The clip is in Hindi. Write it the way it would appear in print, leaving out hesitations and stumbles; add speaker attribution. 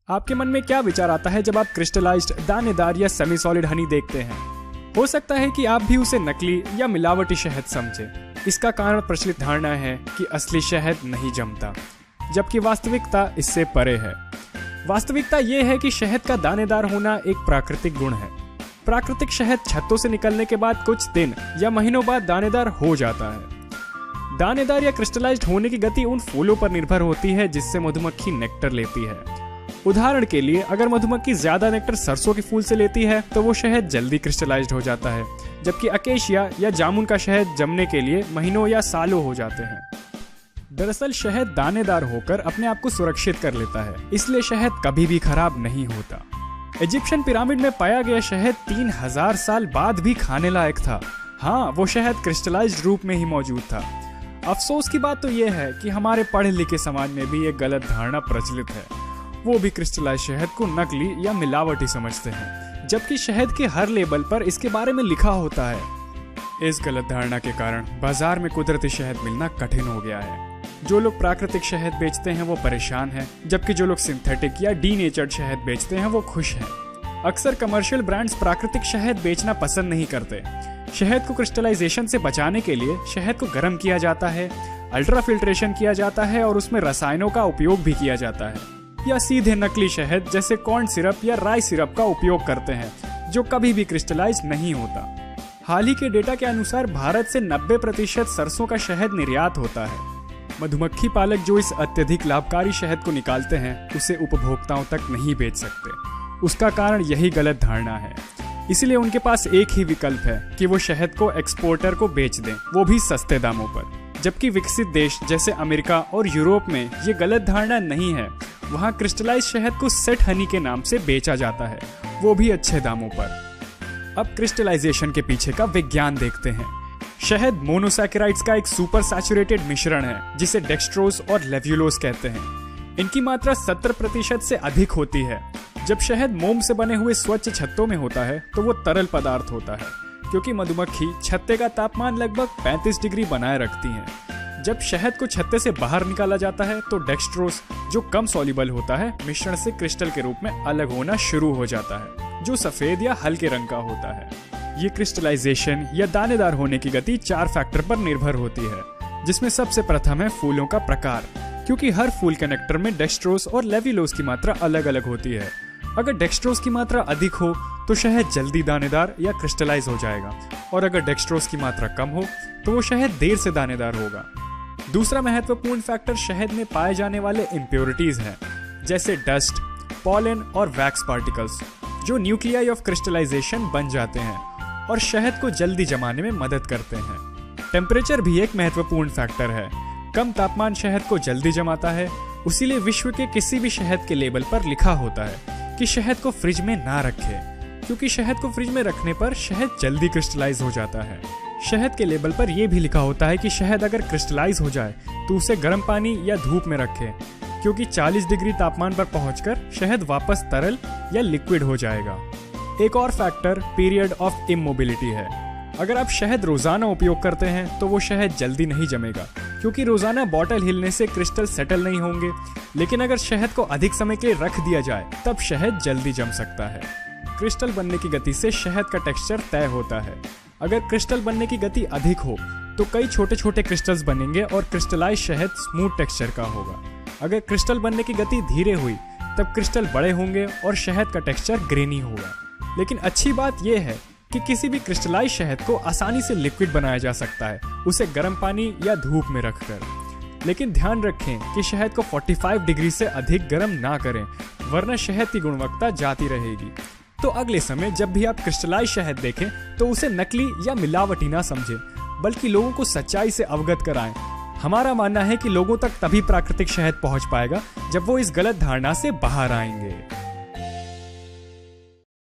Speaker 1: आपके मन में क्या विचार आता है जब आप क्रिस्टलाइज्ड, दानेदार या सेमी सॉलिड हनी देखते हैं? हो सकता है कि आप भी उसे नकली या मिलावटी शहद समझें। इसका कारण प्रचलित धारणा है कि असली शहद नहीं जमता, जबकि वास्तविकता इससे परे है। वास्तविकता ये है कि शहद का दानेदार होना एक प्राकृतिक गुण है। प्राकृतिक शहद छत्तों से निकलने के बाद कुछ दिन या महीनों बाद दानेदार हो जाता है। दानेदार या क्रिस्टलाइज्ड होने की गति उन फूलों पर निर्भर होती है जिससे मधुमक्खी नेक्टर लेती है। उदाहरण के लिए, अगर मधुमक्खी ज्यादा नेक्टर सरसों के फूल से लेती है तो वो शहद जल्दी क्रिस्टलाइज्ड हो जाता है, जबकि अकेशिया या जामुन का शहद जमने के लिए महीनों या सालों हो जाते हैं। दरअसल शहद दानेदार होकर अपने आप को सुरक्षित कर लेता है, इसलिए शहद कभी भी खराब नहीं होता। इजिप्शियन पिरामिड में पाया गया शहद 3000 साल बाद भी खाने लायक था। हाँ, वो शहद क्रिस्टलाइज्ड रूप में ही मौजूद था। अफसोस की बात तो यह है कि हमारे पढ़े लिखे समाज में भी एक गलत धारणा प्रचलित है। वो भी क्रिस्टलाइज्ड शहद को नकली या मिलावटी समझते हैं, जबकि शहद के हर लेबल पर इसके बारे में लिखा होता है। इस गलत धारणा के कारण बाजार में कुदरती शहद मिलना कठिन हो गया है। जो लोग प्राकृतिक शहद बेचते हैं वो परेशान हैं, जबकि जो लोग सिंथेटिक या डीनेचर्ड शहद बेचते हैं वो खुश हैं। अक्सर कमर्शियल ब्रांड्स प्राकृतिक शहद बेचना पसंद नहीं करते। शहद को क्रिस्टलाइजेशन से बचाने के लिए शहद को गर्म किया जाता है, अल्ट्रा फिल्ट्रेशन किया जाता है और उसमें रसायनों का उपयोग भी किया जाता है, या सीधे नकली शहद जैसे कॉर्न सिरप या राई सिरप का उपयोग करते हैं, जो कभी भी क्रिस्टलाइज नहीं होता। हाल ही के डेटा के अनुसार भारत से 90% सरसों का शहद निर्यात होता है। मधुमक्खी पालक जो इस अत्यधिक लाभकारी शहद को निकालते हैं उसे उपभोक्ताओं तक नहीं बेच सकते। उसका कारण यही गलत धारणा है। इसलिए उनके पास एक ही विकल्प है कि वो शहद को एक्सपोर्टर को बेच दें, वो भी सस्ते दामों पर। जबकि विकसित देश जैसे अमेरिका और यूरोप में ये गलत धारणा नहीं है। वहाँ क्रिस्टलाइज शहद को सेट हनी के नाम से बेचा जाता है, वो भी अच्छे दामों पर। अब क्रिस्टलाइजेशन के पीछे का विज्ञान देखते हैं। शहद मोनोसैकेराइड्स का एक सुपर सैचुरेटेड मिश्रण है जिसे डेक्सट्रोज और लेव्युलोज कहते हैं। इनकी मात्रा 70% से अधिक होती है। जब शहद मोम से बने हुए स्वच्छ छत्तों में होता है तो वो तरल पदार्थ होता है, क्योंकि मधुमक्खी छत्ते का तापमान लगभग 35 डिग्री बनाए रखती हैं। जब शहद को छत्ते से बाहर निकाला जाता है तो डेक्सट्रोज, जो कम सॉल्युबल होता है, मिश्रण से क्रिस्टल के रूप में अलग होना शुरू हो जाता है, जो सफेद या हल्के रंग का होता है। ये क्रिस्टलाइजेशन या दानेदार होने की गति 4 फैक्टर पर निर्भर होती है, जिसमें सबसे प्रथम है फूलों का प्रकार, क्योंकि हर फूल के नेक्टर में डेक्सट्रोज और लेव्युलोज की मात्रा अलग अलग होती है। अगर डेक्सट्रोज की मात्रा अधिक हो तो शहद जल्दी दानेदार या क्रिस्टलाइज हो जाएगा, और अगर डेक्सट्रोज की मात्रा कम हो तो वो शहद देर से दानेदार होगा। दूसरा महत्वपूर्ण फैक्टर शहद में पाए जाने वाले इम्प्योरिटीज हैं, जैसे डस्ट, पॉलन और वैक्स पार्टिकल्स, जो न्यूक्लियाई ऑफ क्रिस्टलाइजेशन बन जाते हैं और शहद को जल्दी जमाने में मदद करते हैं। टेम्परेचर भी एक महत्वपूर्ण फैक्टर है। कम तापमान शहद को जल्दी जमाता है, इसीलिए विश्व के किसी भी शहद के लेबल पर लिखा होता है कि शहद को फ्रिज में ना रखें, क्योंकि शहद को फ्रिज में रखने पर शहद जल्दी क्रिस्टलाइज हो जाता है। शहद के लेबल पर यह भी लिखा होता है कि शहद अगर क्रिस्टलाइज हो जाए तो उसे गर्म पानी या धूप में रखें, क्योंकि 40 डिग्री तापमान पर पहुंचकर शहद वापस तरल या लिक्विड हो जाएगा। एक और फैक्टर पीरियड ऑफ इमोबिलिटी है। अगर आप शहद रोजाना उपयोग करते हैं तो वो शहद जल्दी नहीं जमेगा, क्योंकि रोजाना बॉटल हिलने से क्रिस्टल सेटल नहीं होंगे। लेकिन अगर शहद को अधिक समय के लिए रख दिया जाए तब शहद जल्दी जम सकता है। क्रिस्टल बनने की गति से शहद का टेक्सचर तय होता है। अगर क्रिस्टल बनने की गति अधिक हो तो कई छोटे छोटे क्रिस्टल्स बनेंगे और क्रिस्टलाइज शहद स्मूथ टेक्सचर का होगा। अगर क्रिस्टल बनने की गति धीरे हुई तब क्रिस्टल बड़े होंगे और शहद का टेक्सचर ग्रेनी होगा। लेकिन अच्छी बात यह है कि किसी भी क्रिस्टलाइज शहद को आसानी से लिक्विड बनाया जा सकता है, उसे गर्म पानी या धूप में रखकर। लेकिन ध्यान रखें कि शहद को 45 डिग्री से अधिक गर्म ना करें, वरना शहद की गुणवत्ता जाती रहेगी। तो अगले समय जब भी आप क्रिस्टलाइज शहद देखें तो उसे नकली या मिलावटी ना समझें, बल्कि लोगों को सच्चाई से अवगत कराएं। हमारा मानना है कि लोगों तक तभी प्राकृतिक शहद पहुंच पाएगा जब वो इस गलत धारणा से बाहर आएंगे।